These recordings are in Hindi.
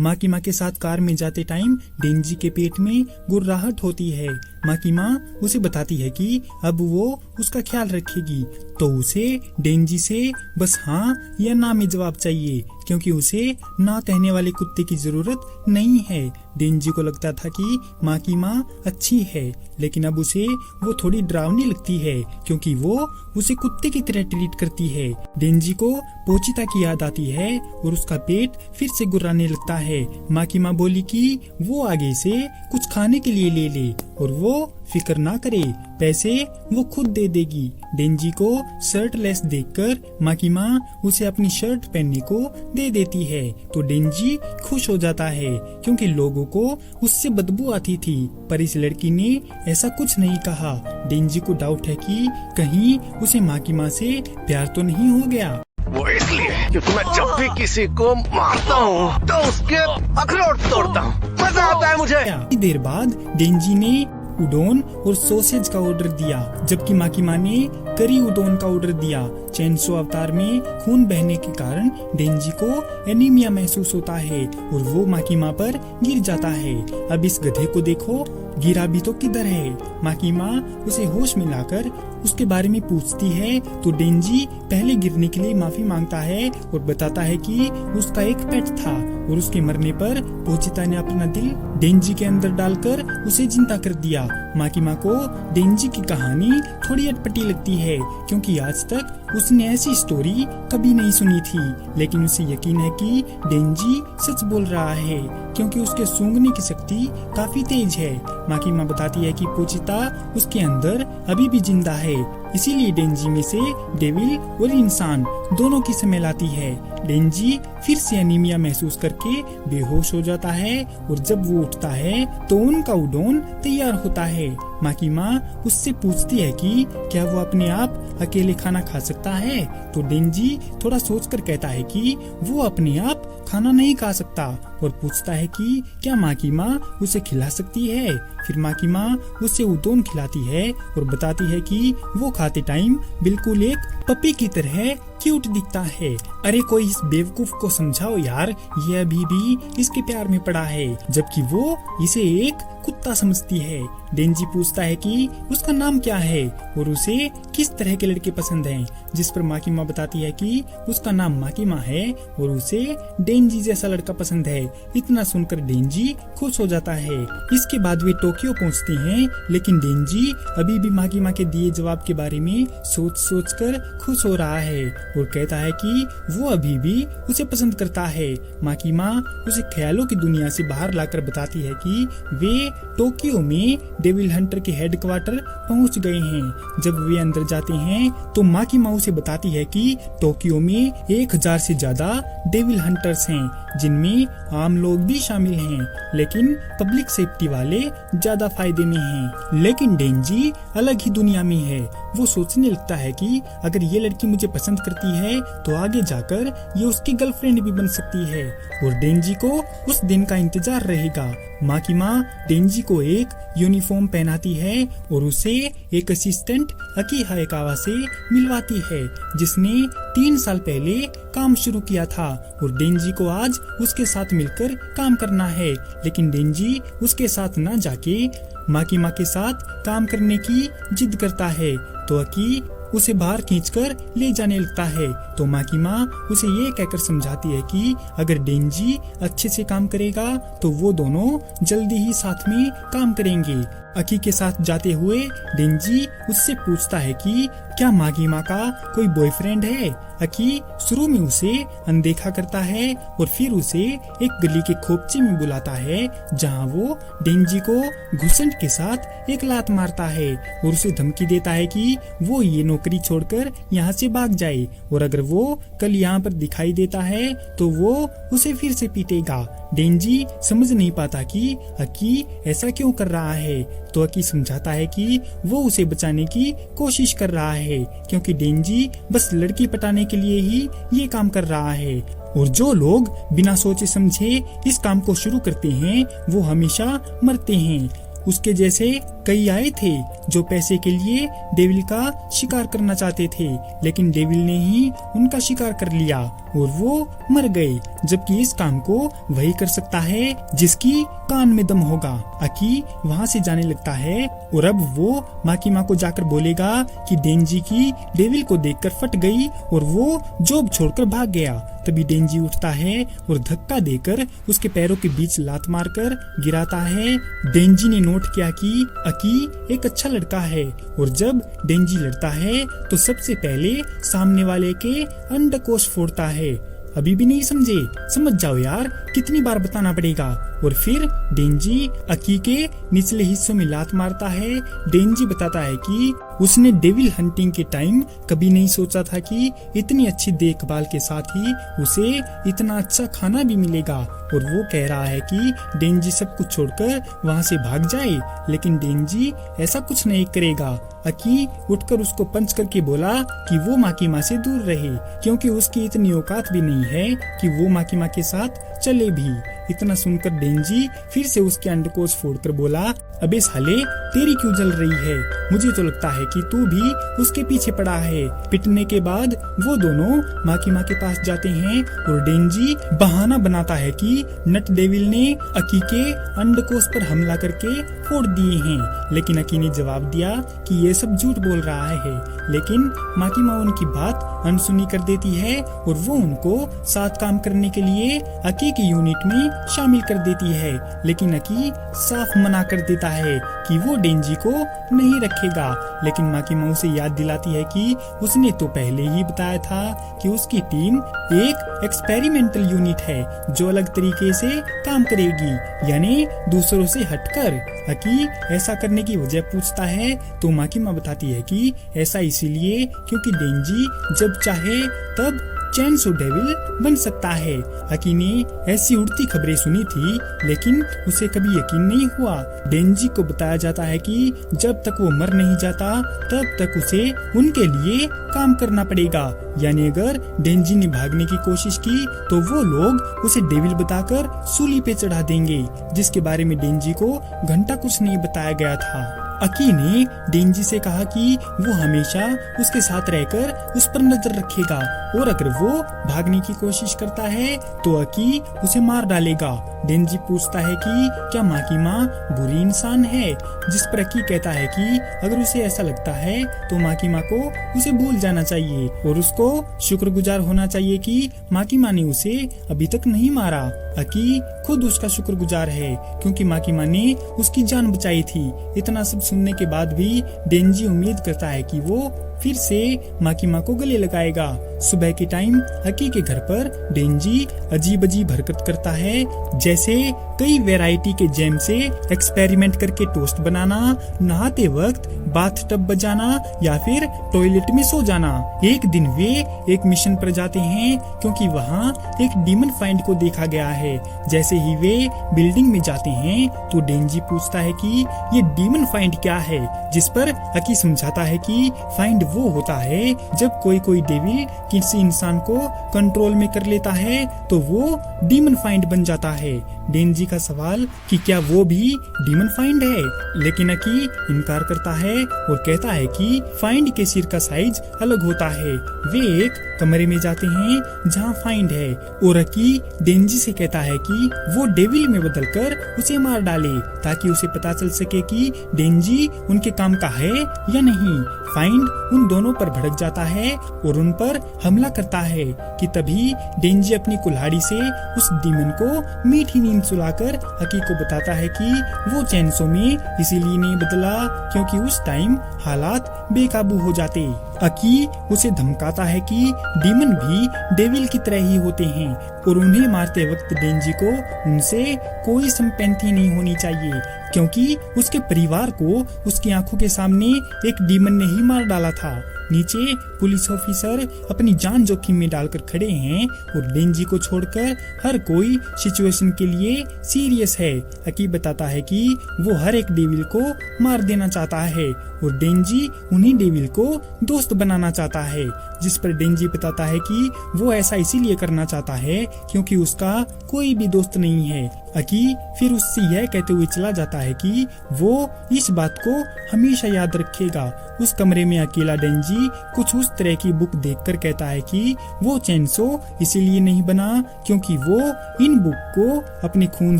माकीमा के साथ कार में जाते टाइम डेंजी के पेट में गुर्राहट होती है। माकीमा उसे बताती है कि अब वो उसका ख्याल रखेगी, तो उसे डेंजी से बस हाँ या ना में जवाब चाहिए, क्योंकि उसे ना कहने वाले कुत्ते की जरूरत नहीं है। डेंजी को लगता था कि माकीमा अच्छी है, लेकिन अब उसे वो थोड़ी डरावनी लगती है, क्योंकि वो उसे कुत्ते की तरह ट्रीट करती है। डेंजी को पोचिता की याद आती है और उसका पेट फिर से गुर्राने लगता है। माकीमा बोली कि वो आगे से कुछ खाने के लिए ले ले और वो फिक्र ना करे, पैसे वो खुद दे देगी। डेंजी को शर्टलेस देखकर माकीमा उसे अपनी शर्ट पहनने को दे देती है, तो डेंजी खुश हो जाता है, क्योंकि लोगों को उससे बदबू आती थी। पर इस लड़की ने ऐसा कुछ नहीं कहा। डेंजी को डाउट है कि कहीं उसे माकीमा से प्यार तो नहीं हो गया। वो इसलिए क्योंकि मैं जब भी किसी को मारता हूँ तो उसके अखरोट तोड़ता हूँ, मजा आता है मुझे। देर बाद डेंजी ने उडोन और सॉसेज का ऑर्डर दिया, जबकि माकीमा ने करी उडोन का ऑर्डर दिया। चेनसो अवतार में खून बहने के कारण डेंजी को एनीमिया महसूस होता है और वो माकीमा पर गिर जाता है। अब इस गधे को देखो, गिरा भी तो किधर है। माकीमा उसे होश में लाकर उसके बारे में पूछती है, तो डेंजी पहले गिरने के लिए माफी मांगता है और बताता है कि उसका एक पेट था और उसके मरने पर पोचिता ने अपना दिल डेंजी के अंदर डालकर उसे जिंदा कर दिया। माकीमा को डेंजी की कहानी थोड़ी अटपटी लगती है, क्योंकि आज तक उसने ऐसी स्टोरी कभी नहीं सुनी थी, लेकिन उसे यकीन है कि डेंजी सच बोल रहा है, क्योंकि उसके सूंघने की शक्ति काफी तेज है। माकीमा बताती है कि पोचिता उसके अंदर अभी भी जिंदा है, इसीलिए डेंजी में से डेविल और इंसान दोनों की स्मेल आती है। डेंजी फिर से एनीमिया महसूस करके बेहोश हो जाता है और जब वो उठता है तो उनका उडोन तैयार होता है। माकीमा उससे पूछती है कि क्या वो अपने आप अकेले खाना खा सकता है, तो डेंजी थोड़ा सोचकर कहता है कि वो अपने आप खाना नहीं खा सकता और पूछता है कि क्या माकीमा उसे खिला सकती है। फिर माकीमा उसे उडोन खिलाती है और बताती है कि वो खाते टाइम बिल्कुल एक पपी की तरह क्यूट दिखता है। अरे कोई इस बेवकूफ को समझाओ यार, ये अभी भी इसके प्यार में पड़ा है, जबकि वो इसे एक कुत्ता समझती है। डेंजी पूछता है कि उसका नाम क्या है और उसे किस तरह के लड़के पसंद हैं, जिस पर माकीमा बताती है कि उसका नाम माकीमा है और उसे डेंजी जैसा लड़का पसंद है। इतना सुनकर डेंजी खुश हो जाता है। इसके बाद वे टोक्यो पहुंचते हैं, लेकिन डेंजी अभी भी माकीमा के दिए जवाब के बारे में सोच कर खुश हो रहा है और कहता है कि वो अभी भी उसे पसंद करता है। माकीमा उसे ख्यालों की दुनिया से बाहर लाकर बताती है कि वे टोक्यो में डेविल हंटर के हेडक्वार्टर पहुंच गए हैं। जब वे अंदर जाते हैं तो माकीमा उसे बताती है कि टोक्यो में 1000 से ज्यादा डेविल हंटर्स हैं, जिनमें आम लोग भी शामिल हैं, लेकिन पब्लिक सेफ्टी वाले ज्यादा फायदे में हैं। लेकिन डेंजी अलग ही दुनिया में है। वो सोचने लगता है कि अगर ये लड़की मुझे पसंद करती है तो आगे जाकर ये उसकी गर्लफ्रेंड भी बन सकती है और डेंजी को उस दिन का इंतजार रहेगा। माकीमा डेंजी को एक यूनिफॉर्म पहनाती है और उसे एक असिस्टेंट अकी हायकावा से मिलवाती है, जिसने 3 साल पहले काम शुरू किया था और डेंजी को आज उसके साथ मिलकर काम करना है। लेकिन डेंजी उसके साथ न जाके माकीमा के साथ काम करने की जिद करता है, तो अकी उसे बाहर खींचकर ले जाने लगता है। तो माकीमा उसे ये कहकर समझाती है कि अगर डेंजी अच्छे से काम करेगा तो वो दोनों जल्दी ही साथ में काम करेंगे। अकी के साथ जाते हुए डेंजी उससे पूछता है कि क्या माकीमा का कोई बॉयफ्रेंड है। अकी शुरू में उसे अनदेखा करता है और फिर उसे एक गली के खोपचे में बुलाता है, जहां वो डेंजी को घुसंट के साथ एक लात मारता है और उसे धमकी देता है कि वो ये नौकरी छोड़कर यहाँ से भाग जाए और अगर वो कल यहाँ पर दिखाई देता है तो वो उसे फिर से पीटेगा। डेंजी समझ नहीं पाता कि अकी ऐसा क्यों कर रहा है, तो अकी समझाता है कि वो उसे बचाने की कोशिश कर रहा है, क्योंकि डेंजी बस लड़की पटाने के लिए ही ये काम कर रहा है और जो लोग बिना सोचे समझे इस काम को शुरू करते हैं वो हमेशा मरते हैं। उसके जैसे कई आए थे जो पैसे के लिए डेविल का शिकार करना चाहते थे, लेकिन डेविल ने ही उनका शिकार कर लिया और वो मर गए, जबकि इस काम को वही कर सकता है जिसकी कान में दम होगा। अकी वहाँ से जाने लगता है और अब वो माकीमा को जाकर बोलेगा कि डेंजी की डेविल को देखकर फट गई और वो जॉब छोड़कर भाग गया। तभी डेंजी उठता है और धक्का देकर उसके पैरों के बीच लात मारकर गिराता है। डेंजी ने नोट किया कि अकी एक अच्छा लड़का है और जब डेंजी लड़ता है तो सबसे पहले सामने वाले के अंडकोश फोड़ता है। अभी भी नहीं समझे? समझ जाओ यार, कितनी बार बताना पड़ेगा। और फिर डेंजी अकी के निचले हिस्सों में लात मारता है। डेंजी बताता है कि उसने डेविल हंटिंग के टाइम कभी नहीं सोचा था कि इतनी अच्छी देखभाल के साथ ही उसे इतना अच्छा खाना भी मिलेगा। और वो कह रहा है कि डेंजी सब कुछ छोड़कर वहाँ से भाग जाए, लेकिन डेंजी ऐसा कुछ नहीं करेगा। अकी उठकर उसको पंच करके बोला कि वो माकीमा से दूर रहे, क्योंकि उसकी इतनी औकात भी नहीं है कि वो माकीमा के साथ चले भी। इतना सुनकर डेंजी फिर से उसके अंडकोश फोड़कर बोला, अबे साले तेरी क्यों जल रही है? मुझे तो लगता है कि तू भी उसके पीछे पड़ा है। पिटने के बाद वो दोनों माकीमा के पास जाते हैं और डेंजी बहाना बनाता है कि नट डेविल ने अकी के अंडकोश पर हमला करके फोड़ दिए हैं, लेकिन अकी ने जवाब दिया कि ये सब झूठ बोल रहा है। लेकिन माकीमा उनकी बात अनसुनी कर देती है और वो उनको साथ काम करने के लिए अकी की यूनिट में शामिल कर देती है, लेकिन अकी साफ मना कर देता है कि वो डेंजी को नहीं रखेगा। लेकिन माकीमा उसे याद दिलाती है कि उसने तो पहले ही बताया था कि उसकी टीम एक एक्सपेरिमेंटल यूनिट है जो अलग तरीके से काम करेगी, यानी दूसरों से हटकर। अकी ऐसा करने की वजह पूछता है तो माकीमा बताती है कि ऐसा इसीलिए क्योंकि डेंजी जब चाहे तब चैनसो डेविल बन सकता है। अकी ने ऐसी उड़ती खबरें सुनी थी, लेकिन उसे कभी यकीन नहीं हुआ। डेंजी को बताया जाता है कि जब तक वो मर नहीं जाता तब तक उसे उनके लिए काम करना पड़ेगा, यानी अगर डेंजी ने भागने की कोशिश की तो वो लोग उसे डेविल बताकर सूली पे चढ़ा देंगे, जिसके बारे में डेंजी को घंटा कुछ नहीं बताया गया था। अकी ने डेंजी से कहा कि वो हमेशा उसके साथ रहकर उस पर नजर रखेगा और अगर वो भागने की कोशिश करता है तो अकी उसे मार डालेगा। डेंजी पूछता है कि क्या माकीमा बुरी इंसान है, जिस पर अकी कहता है कि अगर उसे ऐसा लगता है तो माकीमा को उसे भूल जाना चाहिए और उसको शुक्रगुजार होना चाहिए कि माकीमा ने उसे अभी तक नहीं मारा। अकी खुद उसका शुक्रगुजार है क्योंकि माकीमा ने उसकी जान बचाई थी। इतना सब सुनने के बाद भी डेंजी उम्मीद करता है कि वो फिर से माकीमा को गले लगाएगा। सुबह के टाइम अकी के घर पर डेंजी अजीब अजीब हरकत करता है, जैसे कई वैरायटी के जैम से एक्सपेरिमेंट करके टोस्ट बनाना, नहाते वक्त बाथटब बजाना या फिर टॉयलेट में सो जाना। एक दिन वे एक मिशन पर जाते हैं क्योंकि वहाँ एक डीमन फाइंड को देखा गया है। जैसे ही वे बिल्डिंग में जाते हैं तो डेंजी पूछता है कि ये डीमन फाइंड क्या है, जिस पर अकी समझाता है कि फाइंड वो होता है जब कोई डेविल किसी इंसान को कंट्रोल में कर लेता है तो वो डीमन फाइंड बन जाता है। डेंजी का सवाल कि क्या वो भी डीमन फाइंड है, लेकिन अकी इनकार करता है और कहता है कि फाइंड के सिर का साइज अलग होता है। वे एक कमरे में जाते हैं जहाँ फाइंड है और अकी डेंजी से कहता है कि वो डेविल में बदलकर उसे मार डाले ताकि उसे पता चल सके कि डेंजी उनके काम का है या नहीं। फाइंड उन दोनों पर भड़क जाता है और उन पर हमला करता है कि तभी डेंजी अपनी कुल्हाड़ी से उस डीमन को मीठी नींद सुलाकर अकी को बताता है कि वो चैनसो में इसीलिए नहीं बदला क्योंकि उस टाइम हालात बेकाबू हो जाते। अकी उसे धमकाता है कि डीमन भी डेविल की तरह ही होते हैं और उन्हें मारते वक्त डेंजी को उनसे कोई सिंपैथी नहीं होनी चाहिए क्योंकि उसके परिवार को उसकी आंखों के सामने एक डीमन ने ही मार डाला था। नीचे पुलिस ऑफिसर अपनी जान जोखिम में डालकर खड़े हैं और डेंजी को छोड़कर हर कोई सिचुएशन के लिए सीरियस है। अकी बताता है कि वो हर एक डेविल को मार देना चाहता है और डेंजी उन्हीं डेविल को दोस्त बनाना चाहता है, जिस पर डेंजी बताता है कि वो ऐसा इसीलिए करना चाहता है क्योंकि उसका कोई भी दोस्त नहीं है अकी फिर उससे यह कहते हुए चला जाता है कि वो इस बात को हमेशा याद रखेगा। उस कमरे में अकेला डेंजी कुछ उस तरह की बुक देखकर कहता है कि वो चेंसो इसीलिए नहीं बना क्योंकि वो इन बुक को अपने खून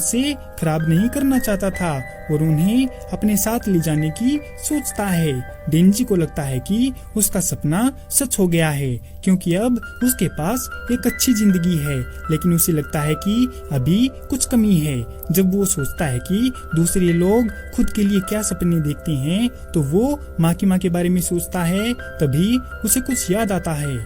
से खराब नहीं करना चाहता था और उन्हें अपने साथ ले जाने की सोचता है। डेंजी को लगता है कि उसका सपना सच हो गया है क्योंकि अब उसके पास एक अच्छी जिंदगी है, लेकिन उसे लगता है कि अभी कुछ कमी है। जब वो सोचता है कि दूसरे लोग खुद के लिए क्या सपने देखते हैं तो वो माकिमा के बारे में सोचता है, तभी उसे कुछ याद आता है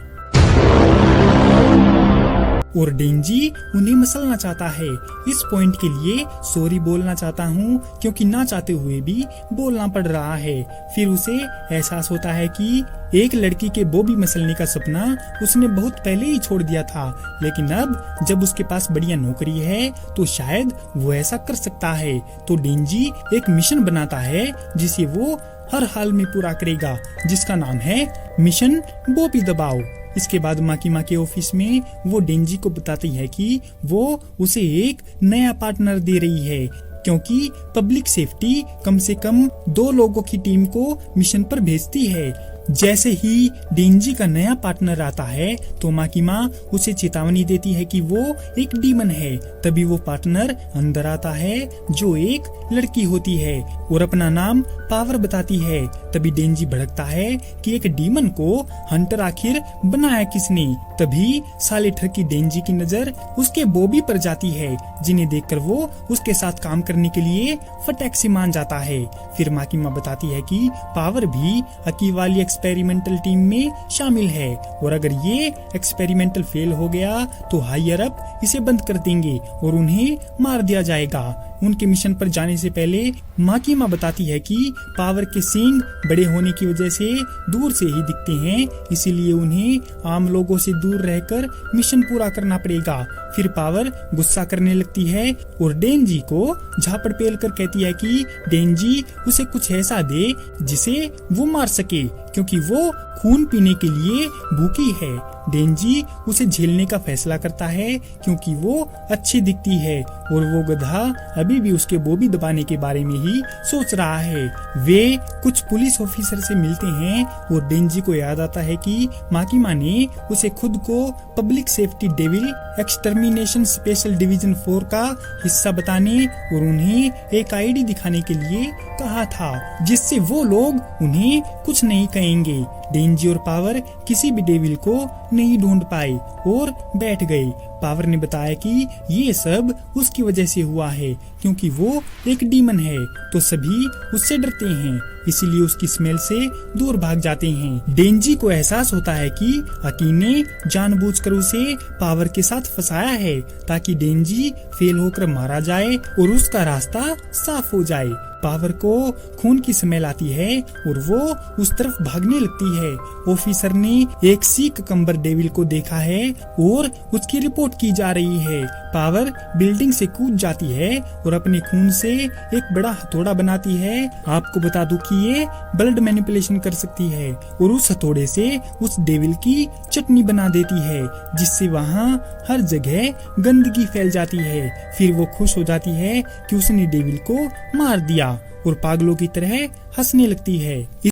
और डेंजी उन्हें मसलना चाहता है। इस पॉइंट के लिए सॉरी बोलना चाहता हूँ क्योंकि ना चाहते हुए भी बोलना पड़ रहा है। फिर उसे एहसास होता है कि एक लड़की के बॉबी मसलने का सपना उसने बहुत पहले ही छोड़ दिया था, लेकिन अब जब उसके पास बढ़िया नौकरी है तो शायद वो ऐसा कर सकता है। तो डेंजी एक मिशन बनाता है जिसे वो हर हाल में पूरा करेगा, जिसका नाम है मिशन बॉबी दबाओ। इसके बाद माकिमा के ऑफिस में वो डेंजी को बताती है कि वो उसे एक नया पार्टनर दे रही है क्योंकि पब्लिक सेफ्टी कम से कम 2 लोगों की टीम को मिशन पर भेजती है। जैसे ही डेंजी का नया पार्टनर आता है तो माकिमा उसे चेतावनी देती है कि वो एक डीमन है। तभी वो पार्टनर अंदर आता है जो एक लड़की होती है और अपना नाम पावर बताती है। तभी डेंजी भड़कता है कि एक डीमन को हंटर आखिर बनाया किसने। तभी साले ठरकी डेंजी की नजर उसके बॉबी पर जाती है, जिन्हें देखकर वो उसके साथ काम करने के लिए फटाक से मान जाता है। फिर माकिमा बताती है कि पावर भी अकी वाली एक्सपेरिमेंटल टीम में शामिल है और अगर ये एक्सपेरिमेंटल फेल हो गया तो हायर अप इसे बंद कर देंगे और उन्हें मार दिया जाएगा। उनके मिशन पर जाने से पहले माकिमा बताती है कि पावर के सींग बड़े होने की वजह से दूर से ही दिखते हैं, इसीलिए उन्हें आम लोगों से दूर रहकर मिशन पूरा करना पड़ेगा। फिर पावर गुस्सा करने लगती है और डेंजी को झापड़ पेल कर कहती है कि डेंजी उसे कुछ ऐसा दे जिसे वो मार सके क्योंकि वो खून पीने के लिए भूखी है। डेंजी उसे झेलने का फैसला करता है क्योंकि वो अच्छी दिखती है और वो गधा अभी भी उसके बॉबी दबाने के बारे में ही सोच रहा है। वे कुछ पुलिस ऑफिसर से मिलते हैं और डेंजी को याद आता है कि माकिमा ने उसे खुद को public safety devil extermination special division 4 का हिस्सा बताने और उन्हें एक आईडी दिखाने के लिए कहा था, जिससे वो लोग उन्हें कुछ नहीं कहेंगे। डेंजी और पावर किसी भी डेविल को नहीं ढूंढ पाए और बैठ गए। पावर ने बताया कि ये सब उसकी वजह से हुआ है क्योंकि वो एक डीमन है, तो सभी उससे डरते हैं, इसीलिए उसकी स्मेल से दूर भाग जाते हैं। डेंजी को एहसास होता है कि अकी ने जानबूझकर उसे पावर के साथ फंसाया है ताकि डेंजी फेल होकर मारा जाए और उसका रास्ता साफ हो जाए। पावर को खून की स्मेल आती है और वो उस तरफ भागने लगती है। ऑफिसर ने एक सीक कंबर डेविल को देखा है और उसकी रिपोर्ट की जा रही है। पावर बिल्डिंग से कूद जाती है और अपने खून से एक बड़ा हथौड़ा बनाती है। आपको बता दूं कि ये ब्लड मैनिपुलेशन कर सकती है और उस हथौड़े से उस डेविल की चटनी बना देती है, जिससे वहाँ हर जगह गंदगी फैल जाती है। फिर वो खुश हो जाती है कि उसने डेविल को मार दिया और पागलों की तरह हंसने लगती है।